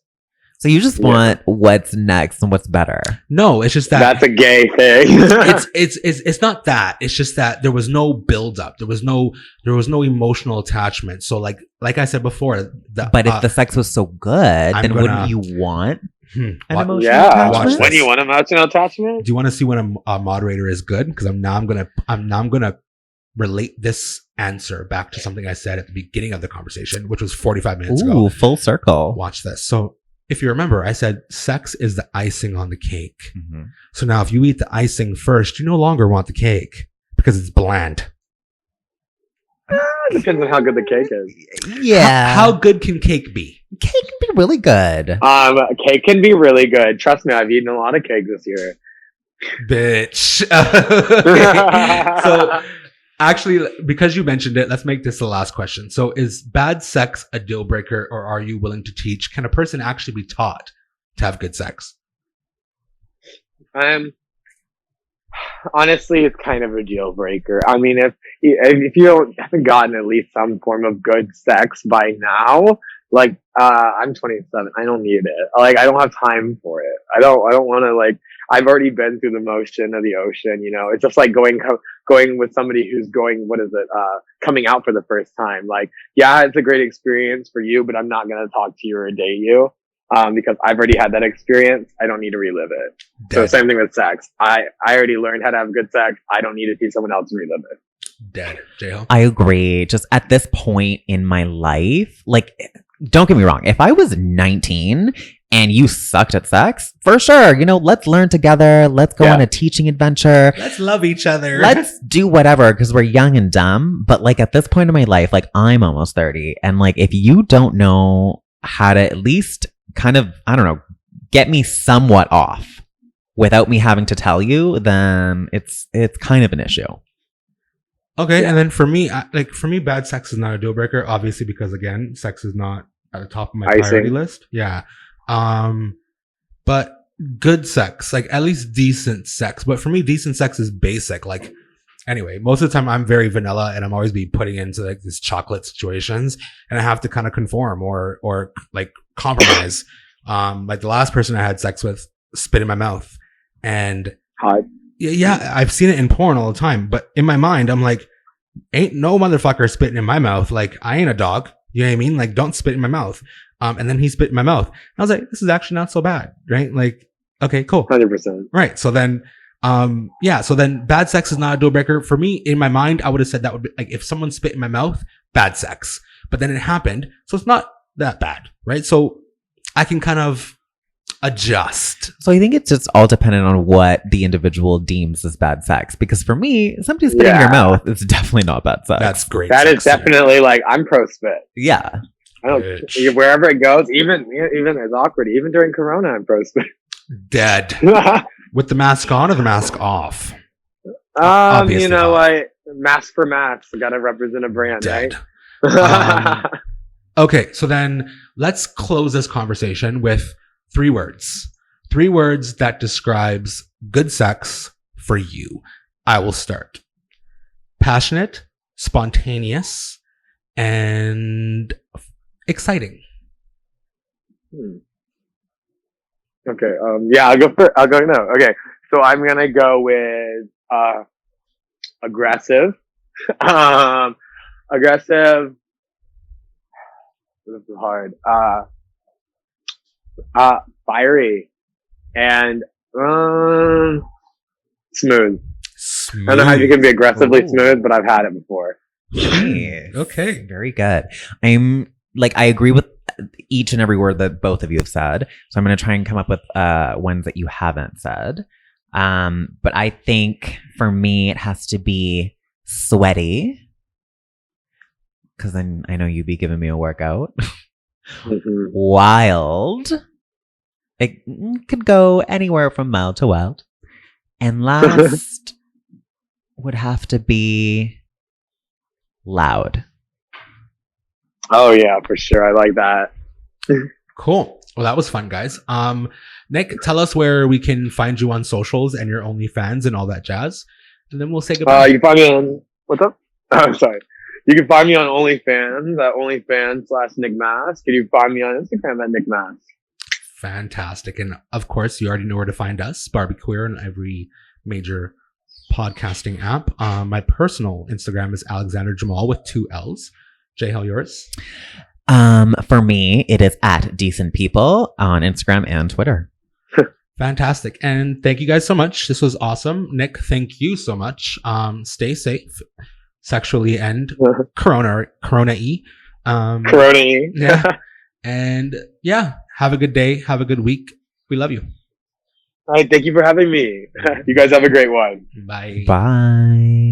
So you just want what's next and what's better. No, it's just that that's a gay thing. it's not that. It's just that there was no build up. There was no emotional attachment. So like I said before, but if the sex was so good, then wouldn't you want an emotional attachment? When you want emotional attachment? Do you want to see when a moderator is good? Because I'm gonna relate this answer back to something I said at the beginning of the conversation, which was 45 minutes ago. Ooh, full circle. Watch this. So if you remember, I said sex is the icing on the cake. Mm-hmm. So now if you eat the icing first, you no longer want the cake because it's bland. Depends on how good the cake is. Yeah. How good can cake be? Cake can be really good. Cake can be really good. Trust me, I've eaten a lot of cake this year. Bitch. So actually, because you mentioned it, let's make this the last question. So is bad sex a deal breaker, or are you willing to teach? Can a person actually be taught to have good sex? Honestly, it's kind of a deal breaker. I mean, if you haven't gotten at least some form of good sex by now, like, I'm 27. I don't need it. Like, I don't have time for it. I don't want to, like, I've already been through the motion of the ocean, you know. It's just like going with somebody who's coming out for the first time. Like, yeah, it's a great experience for you, but I'm not going to talk to you or date you. Because I've already had that experience. I don't need to relive it. Dead. So same thing with sex. I already learned how to have good sex. I don't need to see someone else relive it. Dead. J-Ho? I agree. Just at this point in my life, like, don't get me wrong. If I was 19 and you sucked at sex, for sure, you know, let's learn together. Let's go on a teaching adventure. Let's love each other. Let's do whatever, because we're young and dumb. But like at this point in my life, like I'm almost 30. And like, if you don't know how to at least kind of, I don't know, get me somewhat off without me having to tell you, then it's kind of an issue. Okay, yeah. And then for me, bad sex is not a deal breaker, obviously, because again, sex is not at the top of my priority list. Yeah. But good sex, like at least decent sex. But for me, decent sex is basic. Like, anyway, most of the time I'm very vanilla and I'm always be putting into like these chocolate situations and I have to kind of conform or like compromise. Like the last person I had sex with spit in my mouth and yeah, I've seen it in porn all the time, but in my mind, I'm like, ain't no motherfucker spitting in my mouth. Like, I ain't a dog. You know what I mean? Like, don't spit in my mouth. And then he spit in my mouth. And I was like, this is actually not so bad, right? Like, okay, cool. 100%. Right. So then, so then bad sex is not a deal breaker. For me, in my mind, I would have said that would be like, if someone spit in my mouth, bad sex. But then it happened. So it's not that bad, right? So I can kind of adjust. So I think it's just all dependent on what the individual deems as bad sex. Because for me, somebody spitting in your mouth, it's definitely not bad sex. That's great. That is definitely like, I'm pro spit. Yeah. I don't, wherever it goes, even as awkward, even during Corona, I'm pro spit. Dead. With the mask on or the mask off? You know, like mask for mask. I gotta represent a brand, Dead. Right? Okay, so then let's close this conversation with 3 words. 3 words that describes good sex for you. I will start. Passionate, spontaneous, and exciting. Okay. I'll go first. No. Okay. So I'm gonna go with aggressive. Aggressive. This is hard. Fiery and smooth. I don't know how you can be aggressively smooth, but I've had it before. Nice. Okay. Very good. I agree with each and every word that both of you have said. So I'm going to try and come up with ones that you haven't said. But I think for me, it has to be sweaty. Because then I know you'd be giving me a workout. Mm-hmm. Wild. It could go anywhere from mild to wild. And last would have to be loud. Oh yeah, for sure. I like that. Cool. Well, that was fun, guys. Nick, tell us where we can find you on socials and your OnlyFans and all that jazz. And then we'll say goodbye. You can find me on, what's up? Oh, sorry. You can find me on OnlyFans at OnlyFans/Nick Masc. And you can find me on Instagram at Nick Masc. Fantastic. And of course, you already know where to find us, Barbie Queer, on every major podcasting app. My personal Instagram is Alexander Jamal with 2 L's. Jay, how yours? For me, it is at Decent People on Instagram and Twitter. Fantastic. And thank you guys so much. This was awesome. Nick, thank you so much. Stay safe sexually and corona-y. Corona-y. Yeah. And yeah, have a good day. Have a good week. We love you. All right. Thank you for having me. You guys have a great one. Bye. Bye.